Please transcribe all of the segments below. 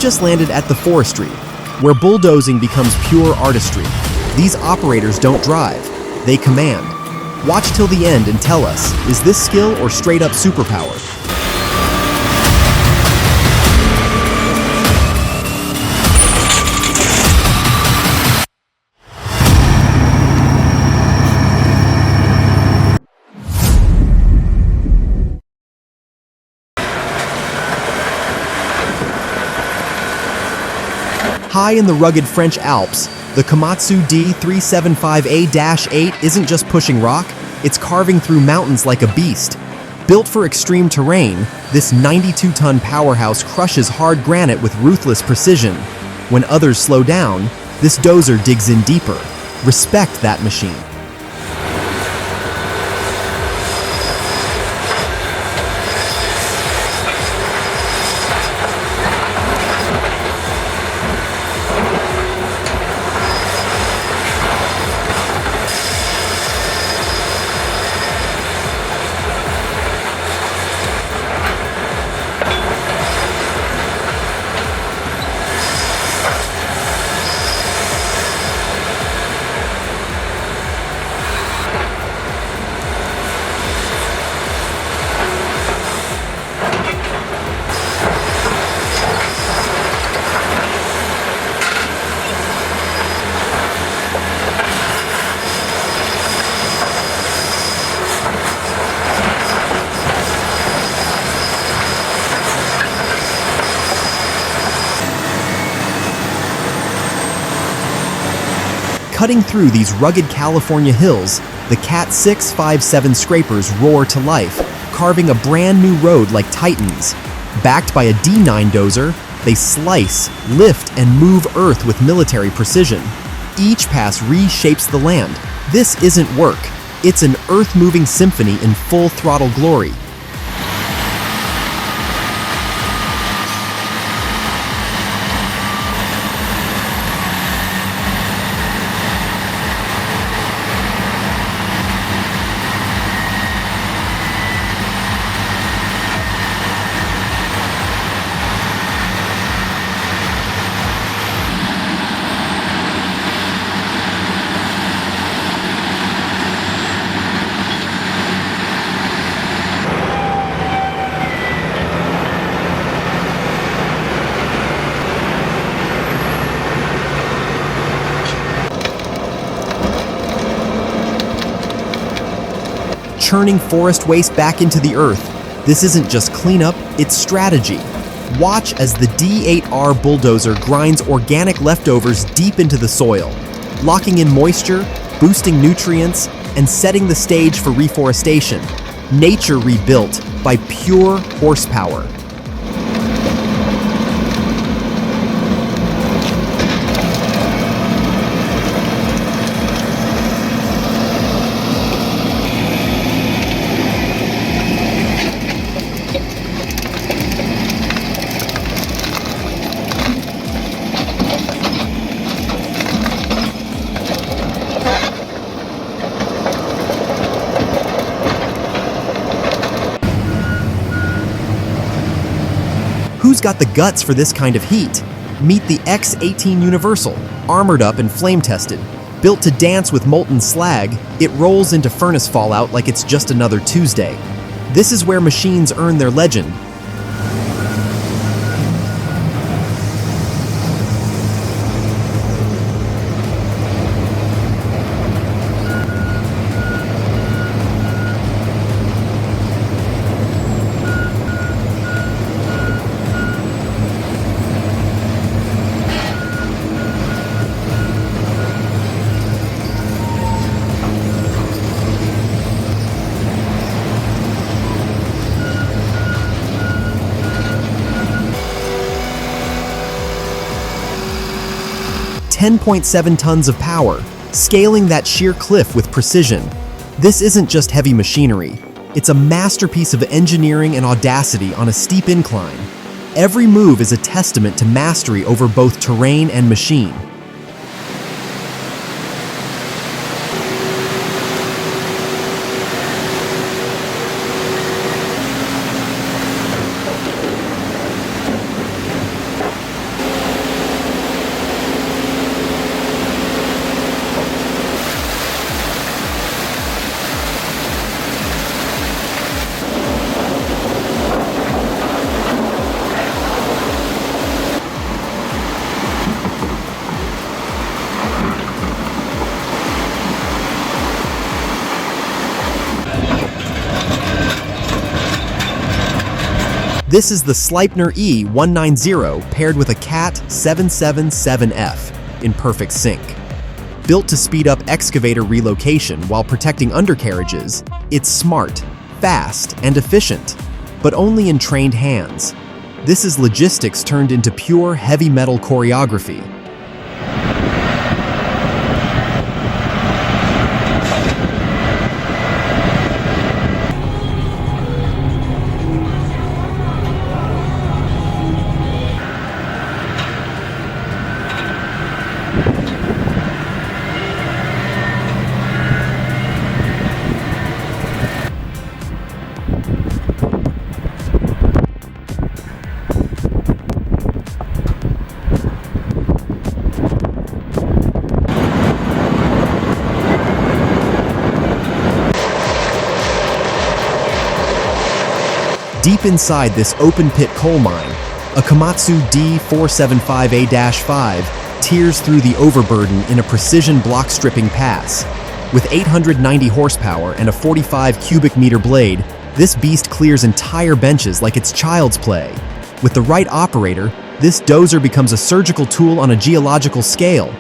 just landed at the Forestry, where bulldozing becomes pure artistry. These operators don't drive, they command. Watch till the end and tell us, is this skill or straight up superpower? High in the rugged French Alps, the Komatsu D375A-8 isn't just pushing rock, it's carving through mountains like a beast. Built for extreme terrain, this 92-ton powerhouse crushes hard granite with ruthless precision. When others slow down, this dozer digs in deeper. Respect that machine. Cutting through these rugged California hills, the Cat 657 scrapers roar to life, carving a brand new road like titans. Backed by a D9 dozer, they slice, lift, and move earth with military precision. Each pass reshapes the land. This isn't work. It's an earth-moving symphony in full throttle glory. Churning forest waste back into the earth. This isn't just cleanup, it's strategy. Watch as the D8R bulldozer grinds organic leftovers deep into the soil, locking in moisture, boosting nutrients, and setting the stage for reforestation. Nature rebuilt by pure horsepower. Who's got the guts for this kind of heat? Meet the X18 Universal, armored up and flame-tested. Built to dance with molten slag, it rolls into furnace fallout like it's just another Tuesday. This is where machines earn their legend. .7 tons of power, scaling that sheer cliff with precision. This isn't just heavy machinery. It's a masterpiece of engineering and audacity on a steep incline. Every move is a testament to mastery over both terrain and machine. This is the Sleipner E190 paired with a Cat 777F in perfect sync. Built to speed up excavator relocation while protecting undercarriages, it's smart, fast, and efficient, but only in trained hands. This is logistics turned into pure heavy metal choreography. Deep inside this open-pit coal mine, a Komatsu D475A-5 tears through the overburden in a precision block-stripping pass. With 890 horsepower and a 45 cubic meter blade, this beast clears entire benches like it's child's play. With the right operator, this dozer becomes a surgical tool on a geological scale.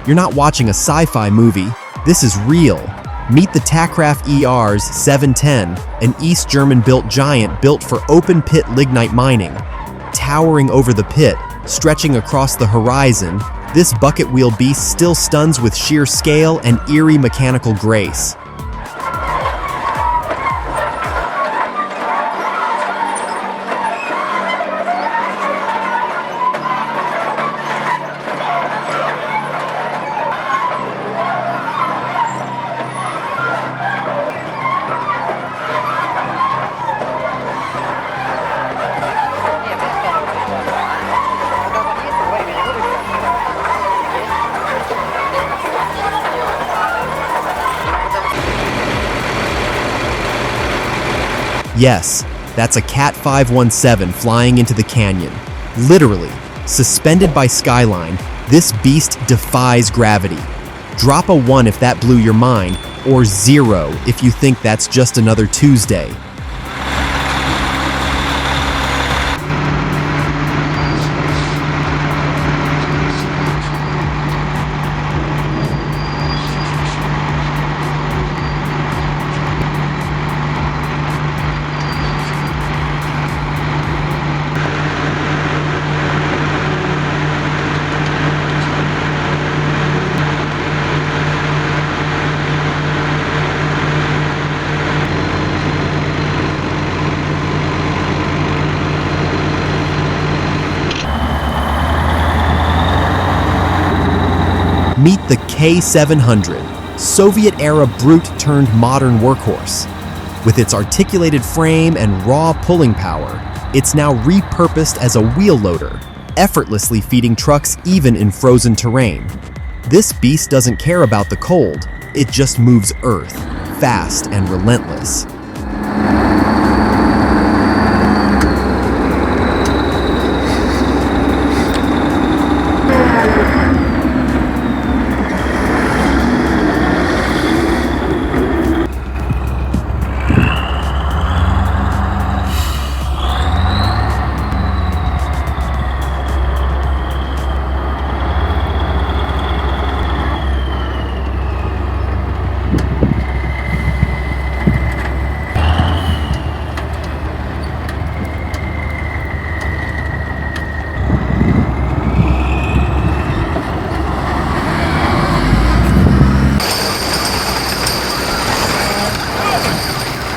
You're not watching a sci-fi movie, this is real. Meet the Tackraft ER's 710, an East German-built giant built for open-pit lignite mining. Towering over the pit, stretching across the horizon, this bucket wheel beast still stuns with sheer scale and eerie mechanical grace. Yes, that's a Cat 517 flying into the canyon. Literally, suspended by skyline, this beast defies gravity. Drop a 1 if that blew your mind, or 0 if you think that's just another Tuesday. Meet the K700, Soviet-era brute turned modern workhorse. With its articulated frame and raw pulling power, it's now repurposed as a wheel loader, effortlessly feeding trucks even in frozen terrain. This beast doesn't care about the cold, it just moves earth, fast and relentless.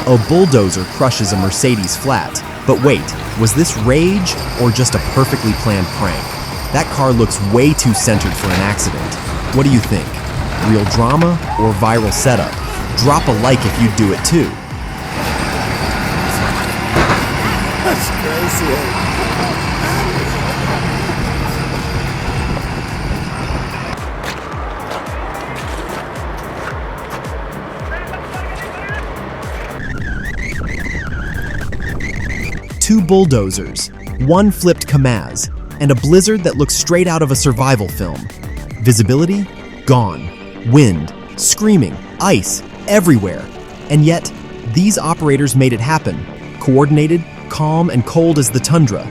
A bulldozer crushes a Mercedes flat. But wait, was this rage or just a perfectly planned prank? That car looks way too centered for an accident. What do you think? Real drama or viral setup? Drop a like if you'd do it too. That's crazy. Two bulldozers, one flipped Kamaz, and a blizzard that looks straight out of a survival film. Visibility? Gone. Wind, screaming, ice, everywhere. And yet, these operators made it happen. Coordinated, calm, and cold as the tundra.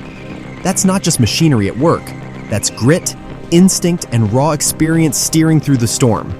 That's not just machinery at work. That's grit, instinct, and raw experience steering through the storm.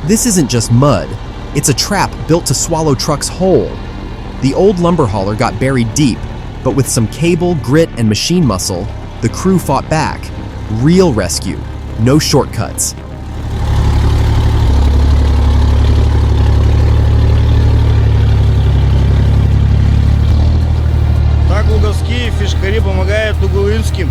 This isn't just mud, it's a trap built to swallow trucks whole. The old lumber hauler got buried deep, but with some cable, grit, and machine muscle, the crew fought back. Real rescue, no shortcuts. Так луговские фишкари помогают луговинским.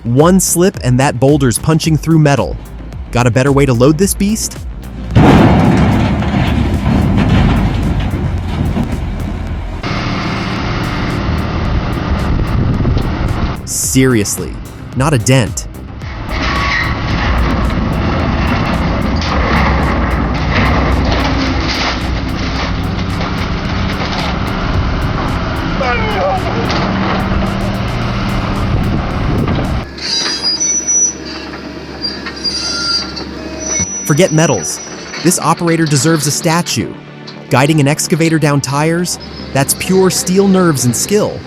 One slip and that boulder's punching through metal. Got a better way to load this beast? Seriously, not a dent. Forget medals. This operator deserves a statue. Guiding an excavator down tires? That's pure steel nerves and skill.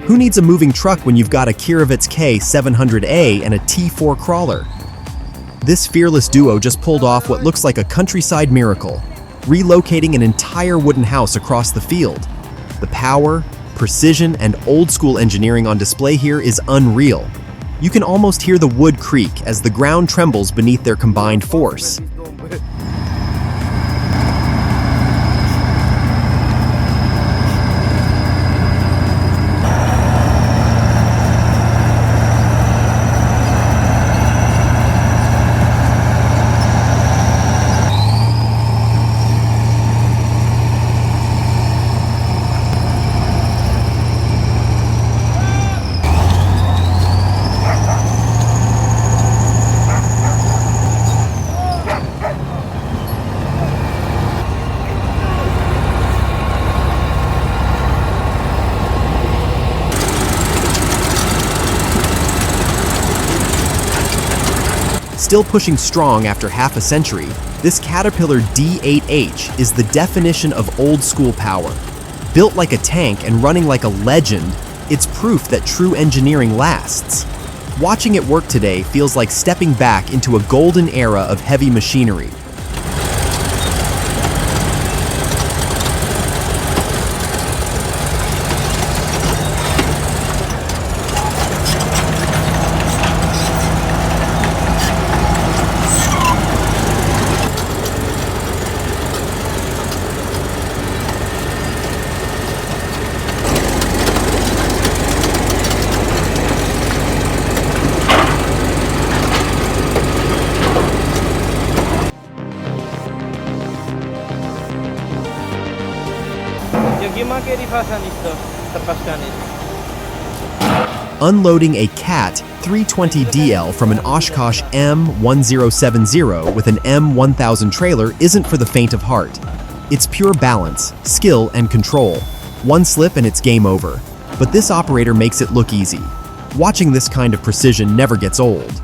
Who needs a moving truck when you've got a Kirovitz K700A and a T4 crawler? This fearless duo just pulled off what looks like a countryside miracle, relocating an entire wooden house across the field. The power, precision, and old-school engineering on display here is unreal. You can almost hear the wood creak as the ground trembles beneath their combined force. Still pushing strong after half a century, this Caterpillar D8H is the definition of old-school power. Built like a tank and running like a legend, it's proof that true engineering lasts. Watching it work today feels like stepping back into a golden era of heavy machinery. Unloading a CAT 320DL from an Oshkosh M1070 with an M1000 trailer isn't for the faint of heart. It's pure balance, skill, and control. One slip and it's game over. But this operator makes it look easy. Watching this kind of precision never gets old.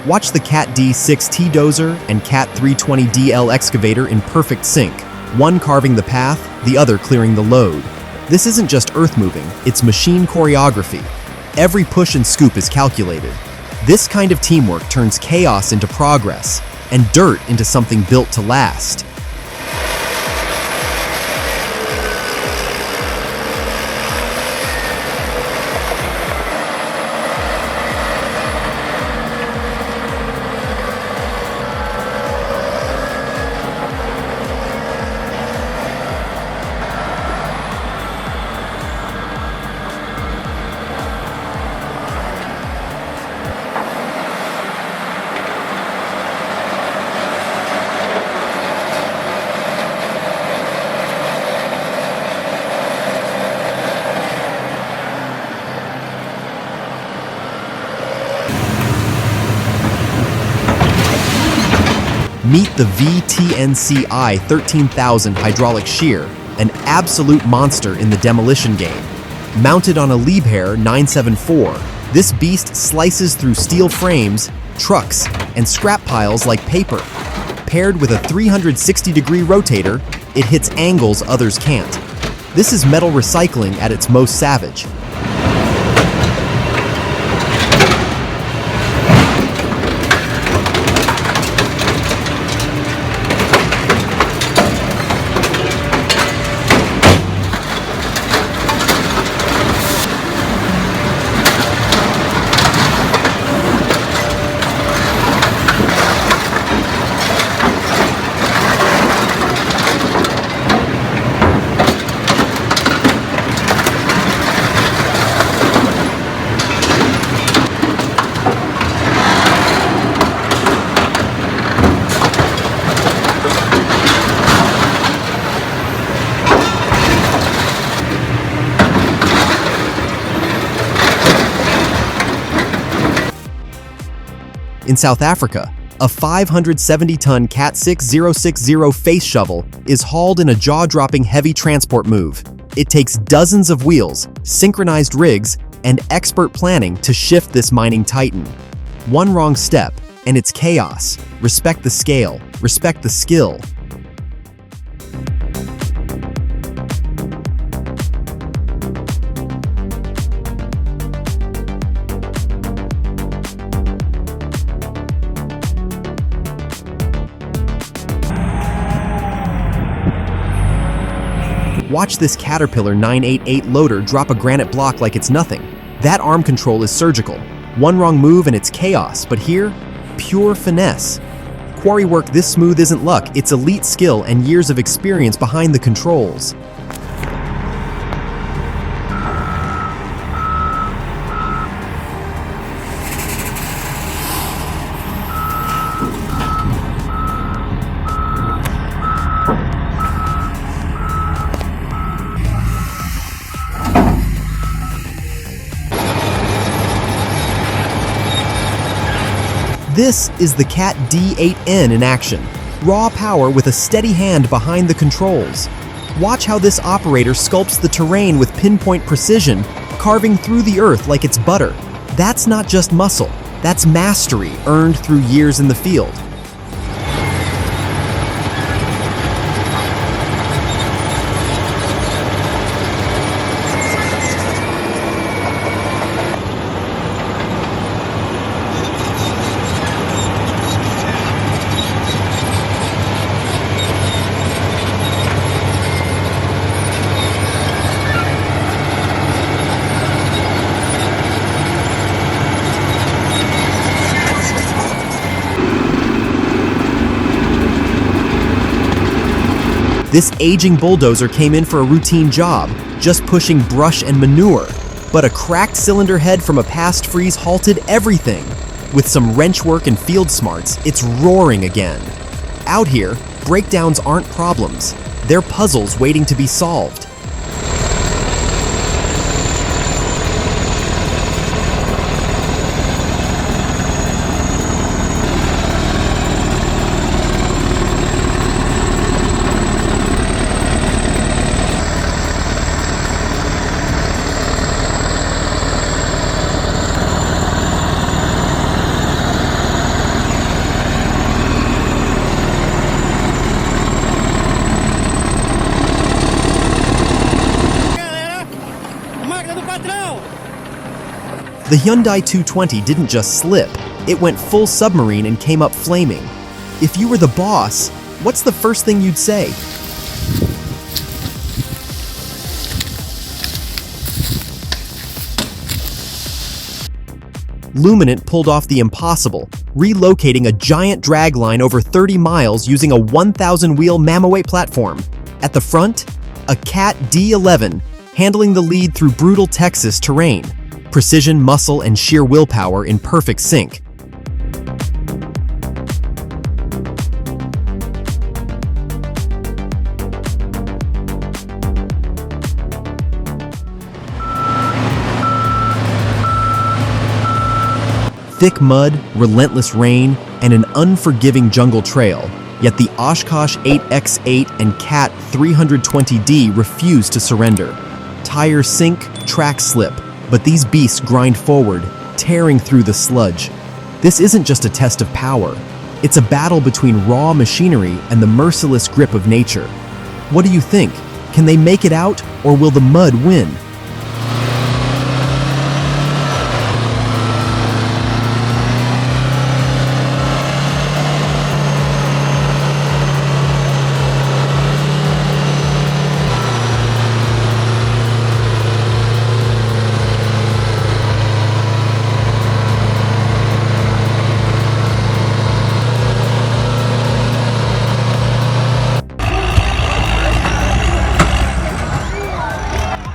Watch the Cat D6T dozer and Cat 320DL excavator in perfect sync, one carving the path, the other clearing the load. This isn't just earth moving, it's machine choreography. Every push and scoop is calculated. This kind of teamwork turns chaos into progress, and dirt into something built to last. Meet the VTNCI 13000 hydraulic shear, an absolute monster in the demolition game. Mounted on a Liebherr 974, this beast slices through steel frames, trucks, and scrap piles like paper. Paired with a 360-degree rotator, it hits angles others can't. This is metal recycling at its most savage. In South Africa, a 570-ton Cat 6060 face shovel is hauled in a jaw-dropping heavy transport move. It takes dozens of wheels, synchronized rigs, and expert planning to shift this mining titan. One wrong step, and it's chaos. Respect the scale, respect the skill. Watch this Caterpillar 988 loader drop a granite block like it's nothing. That arm control is surgical. One wrong move and it's chaos, but here, pure finesse. Quarry work this smooth isn't luck, it's elite skill and years of experience behind the controls. This is the Cat D8N in action. Raw power with a steady hand behind the controls. Watch how this operator sculpts the terrain with pinpoint precision, carving through the earth like it's butter. That's not just muscle, that's mastery earned through years in the field. This aging bulldozer came in for a routine job, just pushing brush and manure. But a cracked cylinder head from a past freeze halted everything. With some wrench work and field smarts, it's roaring again. Out here, breakdowns aren't problems. They're puzzles waiting to be solved. The Hyundai 220 didn't just slip, it went full submarine and came up flaming. If you were the boss, what's the first thing you'd say? Luminant pulled off the impossible, relocating a giant drag line over 30 miles using a 1,000-wheel Mamaway platform. At the front, a Cat D11, handling the lead through brutal Texas terrain. Precision, muscle, and sheer willpower in perfect sync. Thick mud, relentless rain, and an unforgiving jungle trail, yet the Oshkosh 8X8 and Cat 320D refuse to surrender. Tires sink, tracks slip, but these beasts grind forward, tearing through the sludge. This isn't just a test of power. It's a battle between raw machinery and the merciless grip of nature. What do you think? Can they make it out, or will the mud win?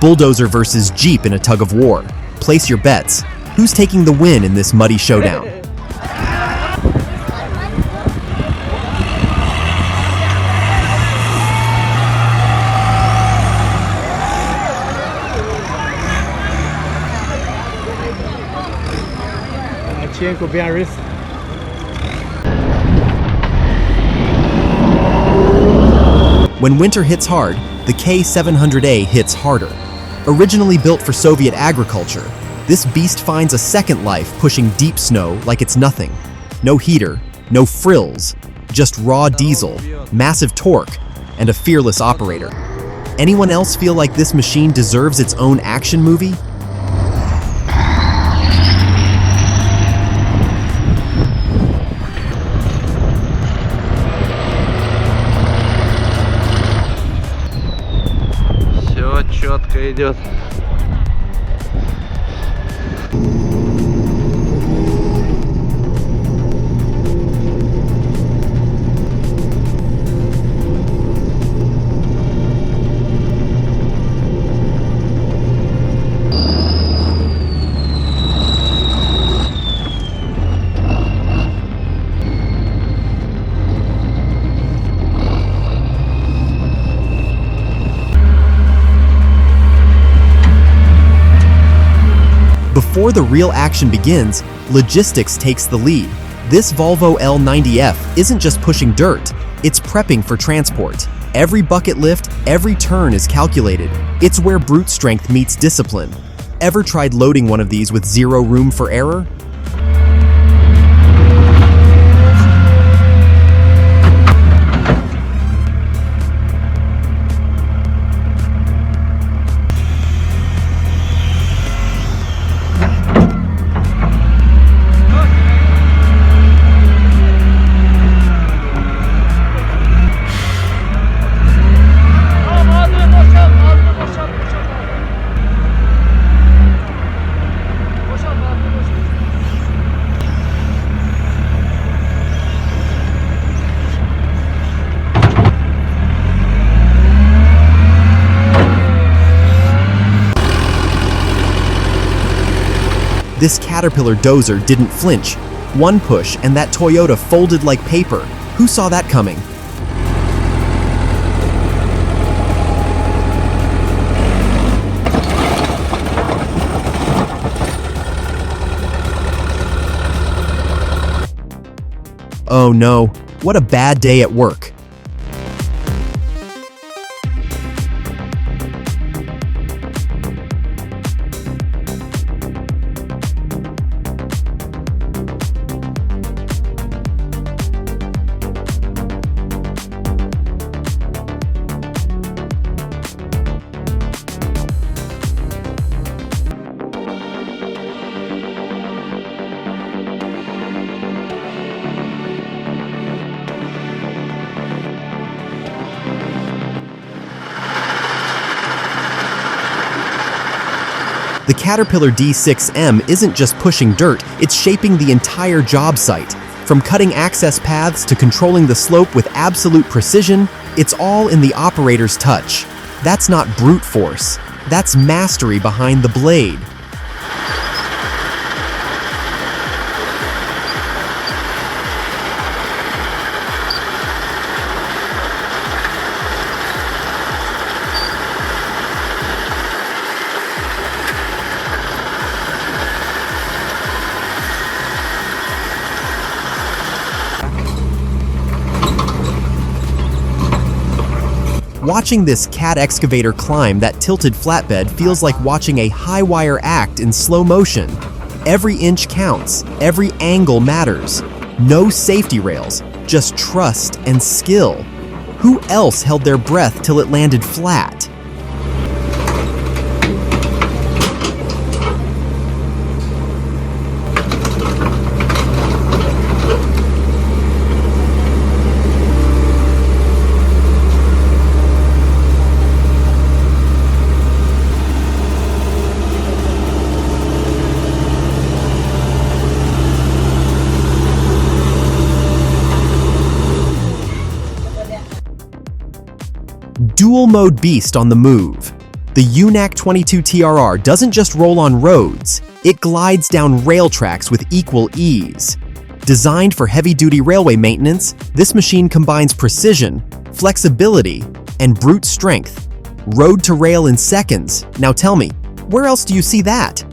Bulldozer versus Jeep in a tug of war. Place your bets. Who's taking the win in this muddy showdown? When winter hits hard, the K700A hits harder. Originally built for Soviet agriculture, this beast finds a second life pushing deep snow like it's nothing. No heater, no frills, just raw diesel, massive torque, and a fearless operator. Anyone else feel like this machine deserves its own action movie? Четко идет. Before the real action begins, logistics takes the lead. This Volvo L90F isn't just pushing dirt, it's prepping for transport. Every bucket lift, every turn is calculated. It's where brute strength meets discipline. Ever tried loading one of these with zero room for error? This Caterpillar dozer didn't flinch. One push and that Toyota folded like paper. Who saw that coming? Oh no, what a bad day at work. The Caterpillar D6M isn't just pushing dirt, it's shaping the entire job site. From cutting access paths to controlling the slope with absolute precision, it's all in the operator's touch. That's not brute force, that's mastery behind the blade. Watching this cat excavator climb that tilted flatbed feels like watching a high-wire act in slow motion. Every inch counts, every angle matters. No safety rails, just trust and skill. Who else held their breath till it landed flat? Dual-mode beast on the move. The UNAC 22 TRR doesn't just roll on roads, it glides down rail tracks with equal ease. Designed for heavy-duty railway maintenance, this machine combines precision, flexibility, and brute strength. Road to rail in seconds. Now tell me, where else do you see that?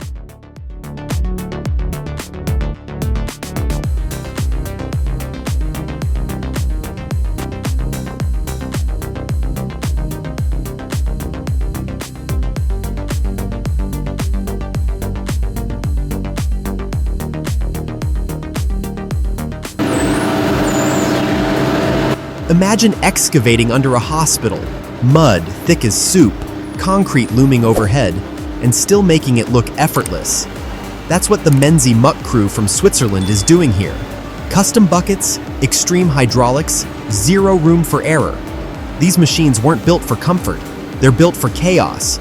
Imagine excavating under a hospital, mud thick as soup, concrete looming overhead, and still making it look effortless. That's what the Menzi Muck crew from Switzerland is doing here. Custom buckets, extreme hydraulics, zero room for error. These machines weren't built for comfort, they're built for chaos.